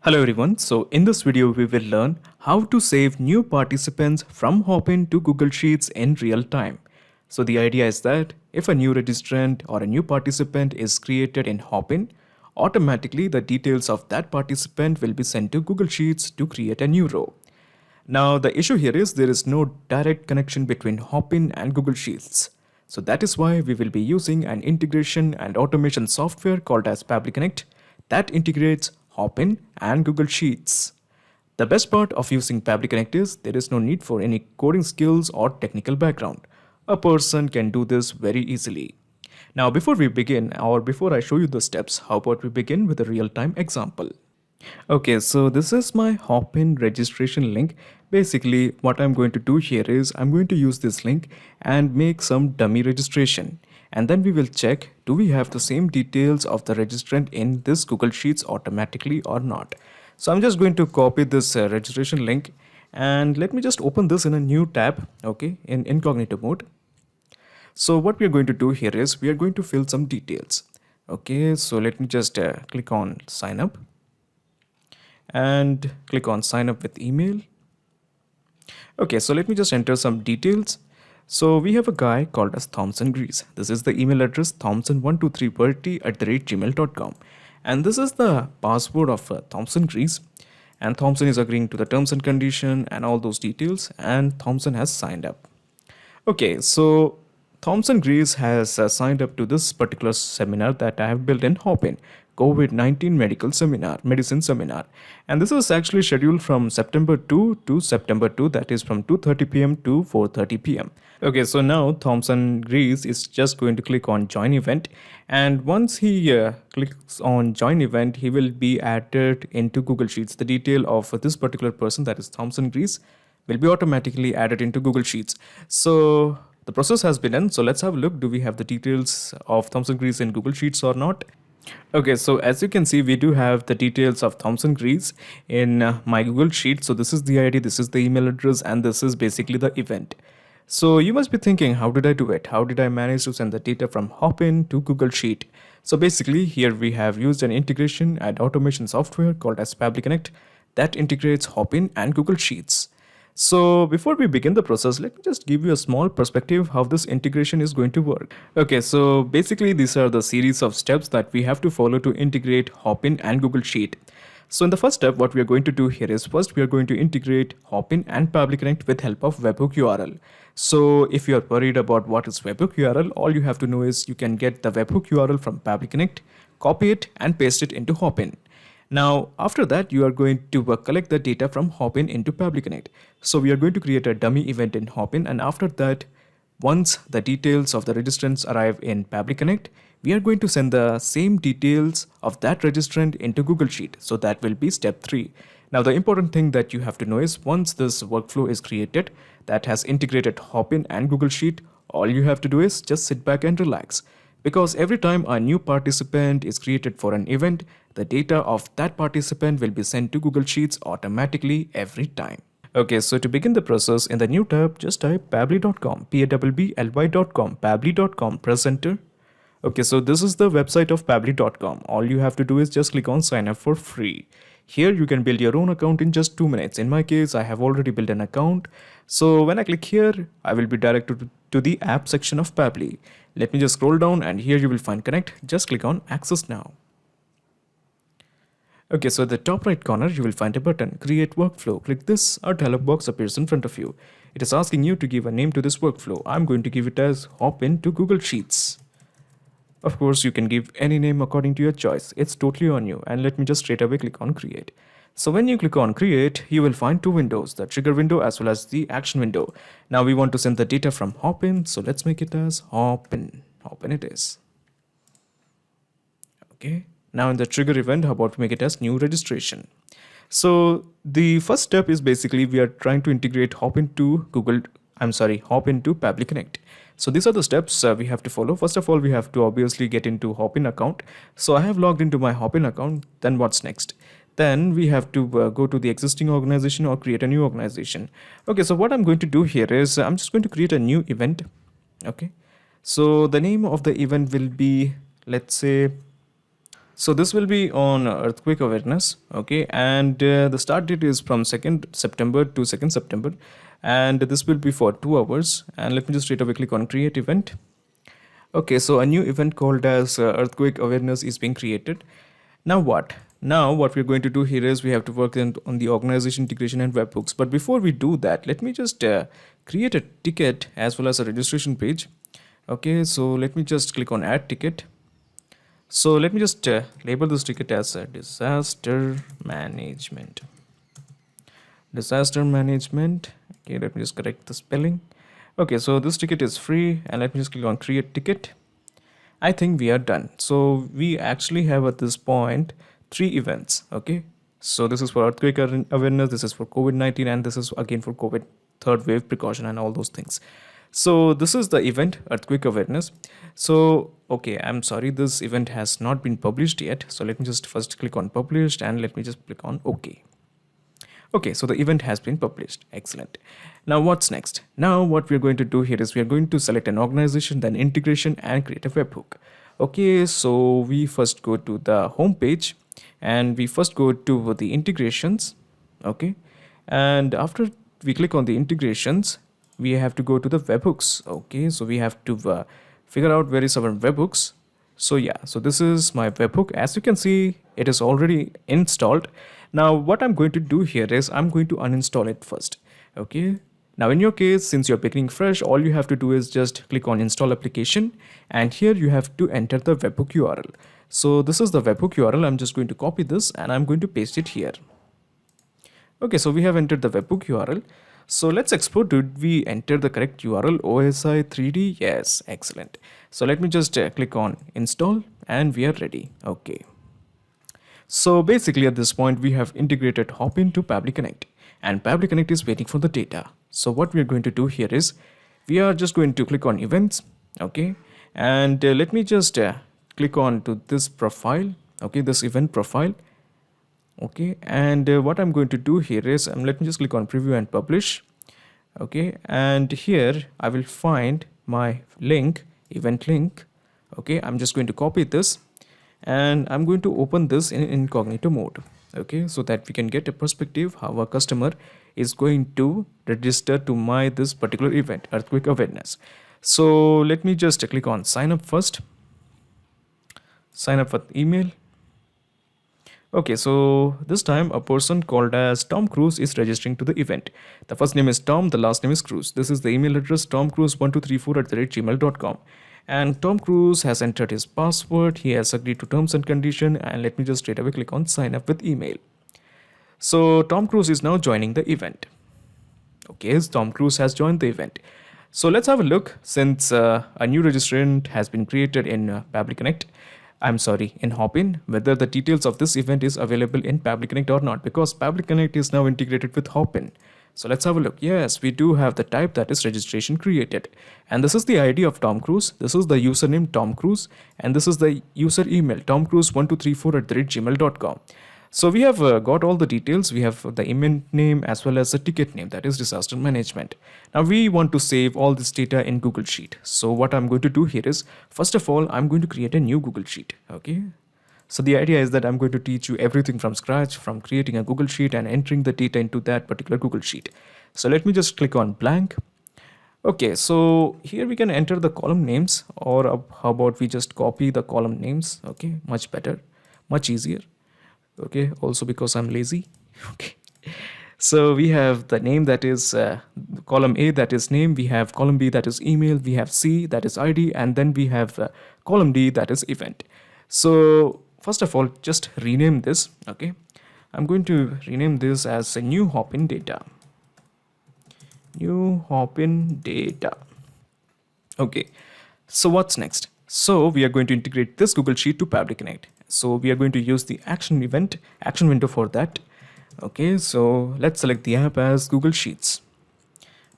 Hello everyone, so in this video we will learn how to save new participants from Hopin to Google Sheets in real time. So the idea is that if a new registrant or a new participant is created in Hopin, automatically the details of that participant will be sent to Google Sheets to create a new row. Now the issue here is there is no direct connection between Hopin and Google Sheets. So that is why we will be using an integration and automation software called as Pabbly Connect that integrates Hopin and Google Sheets. The best part of using Pabbly Connect is there is no need for any coding skills or technical background. A person can do this very easily. Now before we begin or before I show you the steps, how about we begin with a real-time example. Okay, so this is my Hopin registration link. Basically, what I'm going to do here is I'm going to use this link and make some dummy registration. And then we will check, do we have the same details of the registrant in this Google Sheets automatically or not. So I'm just going to copy this registration link and let me just open this in a new tab, okay, in incognito mode. So what we are going to do here is we are going to fill some details. Okay, so let me just click on sign up and click on sign up with email. Okay, so let me just enter some details. So we have a guy called as Thompson Grease. This is the email address thompson123bertie@gmail.com, and this is the password of Thompson Grease. And Thompson is agreeing to the terms and condition and all those details, and Thompson has signed up. Okay, so Thompson Grease has signed up to this particular seminar that I have built in Hopin, COVID-19 medicine seminar, and this is actually scheduled from September 2 to September 2, that is from 2:30 p.m. to 4:30 p.m. Okay, so now Thompson Grease is just going to click on join event, and once he clicks on join event, he will be added into Google Sheets. The detail of this particular person, that is Thompson Grease, will be automatically added into Google Sheets. So the process has been done. So let's have a look. Do we have the details of Thompson Grease in Google Sheets or not? Okay, so as you can see, we do have the details of Thompson Grease in my Google Sheet. So this is the ID, this is the email address, and this is basically the event. So you must be thinking, how did I do it? How did I manage to send the data from Hopin to Google Sheet? So basically here we have used an integration and automation software called as Pabbly Connect that integrates Hopin and Google Sheets. So before we begin the process, let me just give you a small perspective how this integration is going to work. Okay, so basically these are the series of steps that we have to follow to integrate Hopin and Google Sheet. So in the first step, what we are going to do here is first we are going to integrate Hopin and Pabbly Connect with help of webhook URL. So if you are worried about what is webhook URL, all you have to know is you can get the webhook URL from Pabbly Connect, copy it and paste it into Hopin. Now, after that, you are going to collect the data from Hopin into Pabbly Connect. So we are going to create a dummy event in Hopin, and after that, once the details of the registrants arrive in Pabbly Connect, we are going to send the same details of that registrant into Google Sheet. So that will be step 3. Now, the important thing that you have to know is once this workflow is created that has integrated Hopin and Google Sheet, all you have to do is just sit back and relax. Because every time a new participant is created for an event, the data of that participant will be sent to Google Sheets automatically every time. Okay, so to begin the process, in the new tab, just type pabbly.com, pabbly.com, pabbly.com, press enter. Okay, so this is the website of pabbly.com. All you have to do is just click on sign up for free. Here you can build your own account in just 2 minutes. In my case, I have already built an account. So when I click here, I will be directed to the app section of Pabbly. Let me just scroll down and here you will find connect. Just click on access now. Okay, so at the top right corner, you will find a button, create workflow. Click this, a dialog box appears in front of you. It is asking you to give a name to this workflow. I'm going to give it as Hopin to Google Sheets. Of course, you can give any name according to your choice. It's totally on you. And let me just straight away click on create. So when you click on create, you will find 2 windows, the trigger window as well as the action window. Now we want to send the data from Hopin. So let's make it as Hopin. Hopin it is. Okay. Now in the trigger event, how about we make it as new registration? So the first step is basically we are trying to integrate Hopin to Hopin to Pabbly Connect. So these are the steps we have to follow. First of all, we have to obviously get into Hopin account. So I have logged into my Hopin account. Then what's next? Then we have to go to the existing organization or create a new organization. Okay, so what I'm going to do here is I'm just going to create a new event. Okay, so the name of the event will be, let's say, So this will be on earthquake awareness, okay, and the start date is from 2nd September to 2nd September, and this will be for 2 hours. And let me just straight away click on create event. Okay, so a new event called as earthquake awareness is being created. Now what? Now what we're going to do here is we have to work on the organization integration and webhooks. But before we do that, let me just create a ticket as well as a registration page. Okay, so let me just click on add ticket. So let me just label this ticket as disaster management. Disaster management. Okay, let me just correct the spelling. Okay, so this ticket is free, and let me just click on create ticket. I think we are done. So we actually have at this point 3 events. Okay, so this is for earthquake awareness, this is for COVID-19, and this is again for COVID third wave precaution and all those things. So this is the event earthquake awareness. So okay, I'm sorry, this event has not been published yet. So let me just first click on published, and let me just click on OK. Okay, so the event has been published. Excellent. Now what's next? Now what we're going to do here is we are going to select an organization, then integration, and create a webhook. Okay, so we first go to the home page, and we first go to the integrations. Okay, and after we click on the integrations, we have to go to the webhooks. Okay, so we have to figure out where is our webhooks. So yeah, so this is my webhook. As you can see, it is already installed. Now what I'm going to do here is I'm going to uninstall it first. Okay, now in your case, since you're beginning fresh, all you have to do is just click on install application, and here you have to enter the webhook URL. So this is the webhook URL. I'm just going to copy this and I'm going to paste it here. Okay, so we have entered the webhook URL. So let's explore. Did we enter the correct URL? OSI 3D? Yes, excellent. So let me just click on install, and we are ready. Okay. So basically at this point we have integrated Hopin to Pabbly Connect, and Pabbly Connect is waiting for the data. So what we are going to do here is we are just going to click on events. Okay, and let me just click on to this profile. Okay, this event profile. Okay, and what I'm going to do here is let me just click on preview and publish. Okay, and here I will find my link, event link. Okay, I'm just going to copy this, and I'm going to open this in incognito mode. Okay, so that we can get a perspective how a customer is going to register to my this particular event, earthquake awareness. So let me just click on sign up first. Sign up for email. Okay, so this time a person called as Tom Cruise is registering to the event. The first name is Tom, the last name is Cruise. This is the email address tomcruise1234@gmail.com. And Tom Cruise has entered his password. He has agreed to terms and condition. And let me just straight away click on sign up with email. So Tom Cruise is now joining the event. Okay, so Tom Cruise has joined the event. So let's have a look, since a new registrant has been created in Pabbly Connect. I'm sorry, in Hopin, whether the details of this event is available in Pabbly Connect or not, because Pabbly Connect is now integrated with Hopin. So let's have a look. Yes, we do have the type, that is registration created. And this is the ID of Tom Cruise. This is the username Tom Cruise. And this is the user email tomcruise1234@gmail.com. So we have got all the details. We have the event name as well as the ticket name, that is disaster management. Now we want to save all this data in Google Sheet. So what I'm going to do here is, first of all, I'm going to create a new Google Sheet. Okay. So the idea is that I'm going to teach you everything from scratch, from creating a Google Sheet and entering the data into that particular Google Sheet. So let me just click on blank. Okay, so here we can enter the column names, or how about we just copy the column names. Okay, much better, much easier. Okay, also because I'm lazy. Okay, so we have the name, that is column A, that is name. We have column B, that is email. We have C, that is ID, and then we have column D, that is event. So first of all, just rename this. Okay, I'm going to rename this as a new Hopin data. New Hopin data. Okay, so what's next? So we are going to integrate this Google Sheet to Pabbly Connect. So we are going to use the action window for that. Okay, so let's select the app as Google Sheets.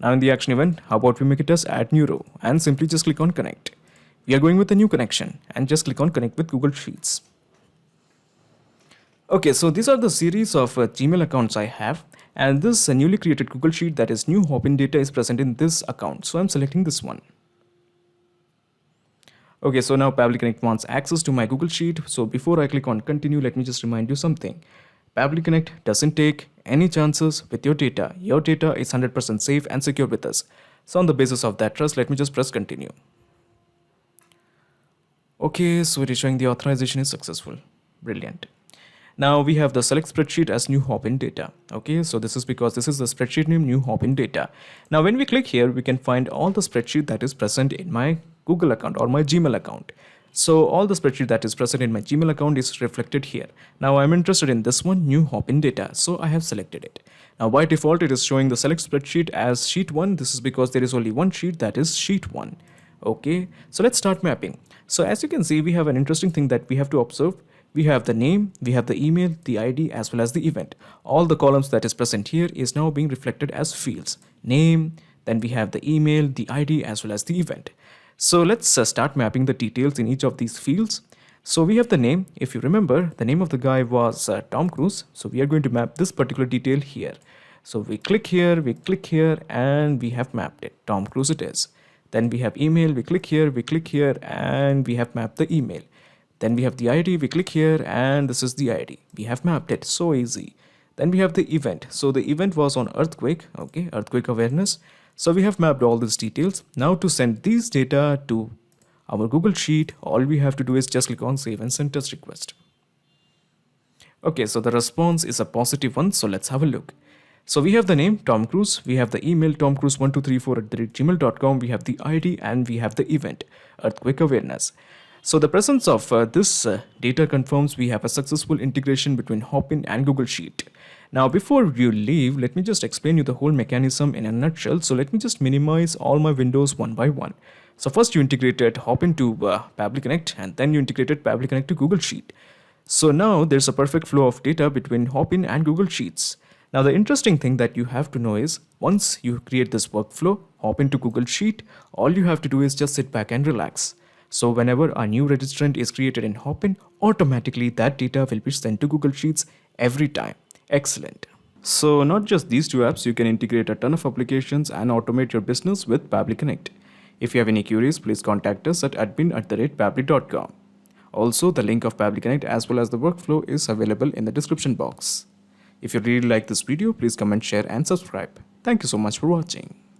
Now in the action event, how about we make it as add new row, and simply just click on connect. We are going with a new connection, and just click on connect with Google Sheets. Okay, so these are the series of Gmail accounts I have, and this newly created Google Sheet, that is new Hopin data, is present in this account. So I'm selecting this one. Okay, so now Pabbly Connect wants access to my Google Sheet. So before I click on continue, let me just remind you something. Pabbly Connect doesn't take any chances with your data. Your data is 100% safe and secure with us. So on the basis of that trust, let me just press continue. Okay, so it is showing the authorization is successful. Brilliant. Now we have the select spreadsheet as new Hopin data. Okay, so this is because this is the spreadsheet name new Hopin data. Now when we click here, we can find all the spreadsheet that is present in my Google account or my Gmail account. So all the spreadsheet that is present in my Gmail account is reflected here. Now I'm interested in this one, new Hopin data. So I have selected it. Now by default, it is showing the select spreadsheet as sheet 1. This is because there is only one sheet, that is sheet 1. Okay, so let's start mapping. So as you can see, we have an interesting thing that we have to observe. We have the name, we have the email, the ID, as well as the event. All the columns that is present here is now being reflected as fields. Name, then we have the email, the ID, as well as the event. So let's start mapping the details in each of these fields. So we have the name. If you remember, the name of the guy was Tom Cruise. So we are going to map this particular detail here. So we click here, and we have mapped it. Tom Cruise it is. Then we have email, we click here, and we have mapped the email. Then we have the ID, we click here, and this is the ID. We have mapped it, so easy. Then we have the event. So the event was on earthquake, okay, earthquake awareness. So we have mapped all these details. Now to send these data to our Google Sheet, all we have to do is just click on save and send test request. Okay, so the response is a positive one, so let's have a look. So we have the name Tom Cruise, we have the email tomcruise1234@gmail.com, we have the ID, and we have the event earthquake awareness. So the presence of this data confirms we have a successful integration between Hopin and Google Sheet. Now before you leave, let me just explain you the whole mechanism in a nutshell. So let me just minimize all my windows one by one. So first you integrated Hopin to Pabbly Connect, and then you integrated Pabbly Connect to Google Sheet. So now there's a perfect flow of data between Hopin and Google Sheets. Now the interesting thing that you have to know is once you create this workflow, Hopin to Google Sheet, all you have to do is just sit back and relax. So whenever a new registrant is created in Hopin, automatically that data will be sent to Google Sheets every time. Excellent. So not just these two apps, you can integrate a ton of applications and automate your business with Pabbly Connect. If you have any queries, please contact us at admin@pabbly.com. Also, the link of Pabbly Connect as well as the workflow is available in the description box. If you really like this video, please comment, share and subscribe. Thank you so much for watching.